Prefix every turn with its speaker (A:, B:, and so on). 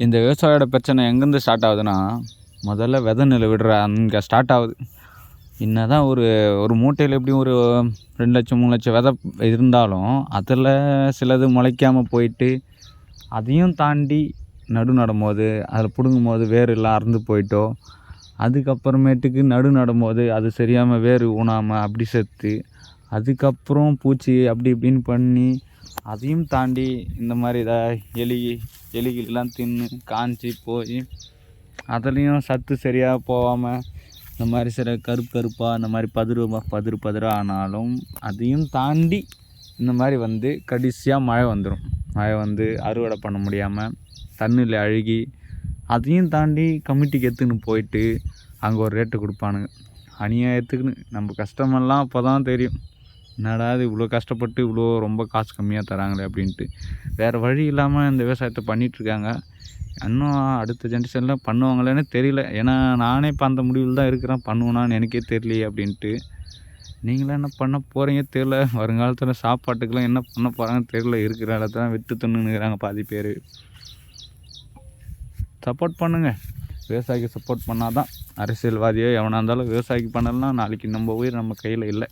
A: இந்த விவசாயியோட பிரச்சனை எங்கேருந்து ஸ்டார்ட் ஆகுதுன்னா, முதல்ல விதை நெல் விடுற அங்கே ஸ்டார்ட் ஆகுது. என்னதான் ஒரு ஒரு மூட்டையில் எப்படியும் ஒரு 2,00,000 3,00,000 விதை இருந்தாலும், அதில் சிலது முளைக்காமல் போயிட்டு, அதையும் தாண்டி நடும்போது அதில் பிடுங்கும்போது வேர் எல்லாம் அறுந்து போயிட்டோ, அதுக்கப்புறமேட்டுக்கு நடும்போது அது சரியாமல் வேர் ஊனாமல் அப்படி செத்து, அதுக்கப்புறம் பூச்சி அப்படி இப்படின்னு பண்ணி, அதையும் தாண்டி இந்த மாதிரி எலிகள்லாம் தின்று காஞ்சி போய், அதுலேயும் சத்து சரியாக போகாமல் இந்த மாதிரி சில கருப்பாக இந்த மாதிரி பதிராக ஆனாலும், அதையும் தாண்டி இந்த மாதிரி வந்து கடைசியாக மழை வந்துடும். மழை வந்து அறுவடை பண்ண முடியாமல் தண்ணியில் அழுகி, அதையும் தாண்டி கமிட்டிக்கு எடுத்துன்னு போயிட்டு அங்கே ஒரு ரேட்டு கொடுப்பானுங்க. அநியாயத்துக்குன்னு நம்ம கஷ்டமெல்லாம் அப்போ தான் தெரியும். என்னடா இது இவ்வளோ கஷ்டப்பட்டு இவ்வளோ ரொம்ப காசு கம்மியாக தராங்களே அப்படின்ட்டு. வேறு வழி இல்லாமல் இந்த விவசாயத்தை பண்ணிகிட்ருக்காங்க. இன்னும் அடுத்த ஜென்ரேஷனில் பண்ணுவாங்களேன்னு தெரியல. ஏன்னா நானே இப்போ அந்த முடிவில் தான் இருக்கிறேன். பண்ணுவேனான்னு எனக்கே தெரியலையே அப்படின்ட்டு. நீங்களாம் என்ன பண்ண போகிறீங்க தெரியல. வருங்காலத்தில் சாப்பாட்டுக்கெல்லாம் என்ன பண்ண போகிறாங்கன்னு தெரியல. இருக்கிற இடத்துல விட்டு தின்னுங்கிறாங்க பாதி பேர். சப்போர்ட் பண்ணுங்கள். விவசாயிக்கு சப்போர்ட் பண்ணால் தான் அரசியல்வாதியோ எவனாக இருந்தாலும் விவசாயிக்கு பண்ணலைன்னா நாளைக்கு நம்ம உயிர் நம்ம கையில் இல்லை.